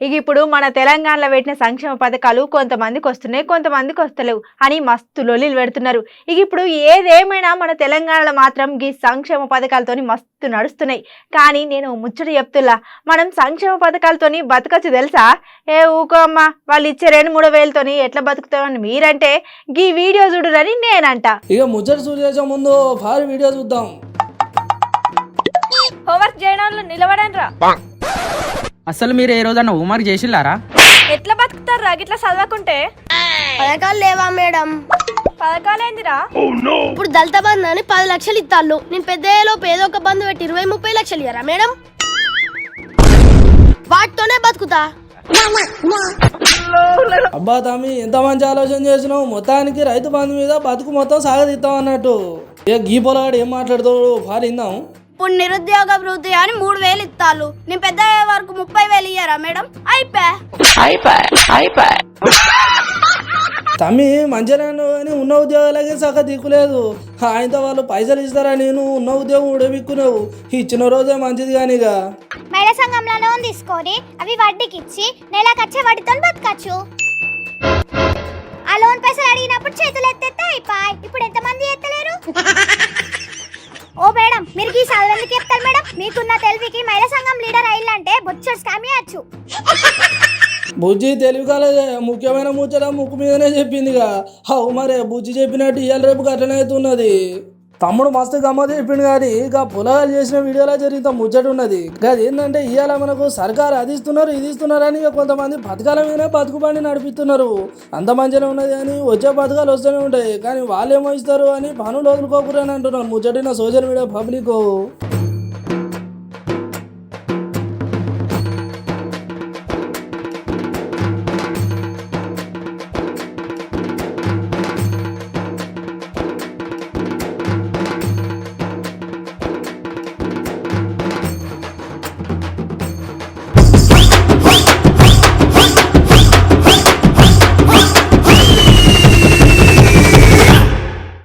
ఇక ఇప్పుడు మన తెలంగాణలో పెట్టిన సంక్షేమ పథకాలు కొంతమందికి వస్తున్నాయి, కొంతమందికి వస్తలేవు అని మస్తు లొల్లిలు పెడుతున్నారు. ఇక ఇప్పుడు ఏదేమైనా మన తెలంగాణలో మాత్రం ఈ సంక్షేమ పథకాలతోని మస్తు నడుస్తున్నాయి. కానీ నేను ముచ్చట చెప్తున్నా, మనం సంక్షేమ పథకాలతోని బతకచ్చు తెలుసా? ఏ ఊకో అమ్మ, వాళ్ళు ఇచ్చే 2-3 వేలతోని ఎట్లా బతుకుతామని మీరంటే ఈ వీడియో చూడురని నేనంట. ఇక ముచ్చట చూసే ముందు ఫార్ వీడియో చూద్దాం. హోంవర్క్ చేయడంలో నిలబడండి రా. అసలు మీరు ఏ రోజన్నా హోంవర్క్ చేసిల్లారా? ఎట్లా బతుకుతారు రా గిట్లా చదవకుంటే? పథకాలు లేవా మేడం? పథకాలేందిరా? ఇప్పుడు దళిత బంధు అని 10 లక్షలు ఇస్తాళ్ళు. నేను పెద్దలోపు ఏదో ఒక బంధు పెట్టి 20-30 లక్షలు ఇయ్యరా మేడం? వాటితోనే బతుకుతా. అబ్బా తమ్మి, ఎంత మంచి ఆలోచన చేసినావు. మొత్తానికి రైతు బంధు మీద బతుకు మొత్తం సాగదీస్తాం అన్నట్టు. ఇక గీ పొలగాడు ఏం మాట్లాడుతాడు ఫార్ ఇందాం. ఇప్పుడు నిరుద్యోగ వృత్తి అని 3,000 ఇస్తాళ్ళు. నేను పెద్ద వరకు 30,000 ఇయ్యరా మేడం? తమ్మి మంచిగా అని ఉన్న ఉద్యోగాలకే సగ దిక్కులేదు. ఆయనతో వాళ్ళు పైసలు ఇస్తారా? నేను ఉన్న ఉద్యోగం ఉడబిక్కున్నావు. ఇచ్చిన రోజే మంచిది కానిగా. మహిళా సంఘంలో లోన్ తీసుకొని అవి వడ్డీకి ఇచ్చి నెలకొచ్చే వడ్డీతో బతకచ్చు. ఆ లోన్ పైసలు అడిగినప్పుడు చేతులు ఎత్తేస్తే అయిపోయి. ఇప్పుడు ఎంతమంది ఎత్తలేరు? ఓ మేడం, మీరు ఈ చదువు ఎందుకు చెప్తారు మేడం? మీకున్న తెలివికి మహిళా సంఘం లీడర్ అయ్యిందంటే బొచ్చడు స్కామ్ చేయొచ్చు. బుజ్జి తెలివి కాలేదే, ముఖ్యమైన ముచ్చట ముక్కు మీదనే చెప్పిందిగా. అవు మరే బుజ్జి చెప్పినట్టు ఇవాళ రేపు అట్లనే అవుతున్నది. తమ్ముడు మస్తు గమ్మత్ చెప్పిండు కానీ ఇక పొలాలు చేసిన వీడియోలో జరిగితే ముచ్చట ఉన్నది. అది ఏంటంటే ఇవాళ మనకు సర్కారు అది ఇస్తున్నారు ఇది ఇస్తున్నారు అని కొంతమంది పథకాల మీదనే బతుకుబండి నడిపిస్తున్నారు. అంత మంచిగా ఉన్నది అని వచ్చే పథకాలు వస్తూనే ఉంటాయి, కానీ వాళ్ళు ఏమో ఇస్తారు అని పనులు వదులుకోకూడని అంటున్నారు. ముచ్చటిన సోషల్ మీడియా పబ్లిక్.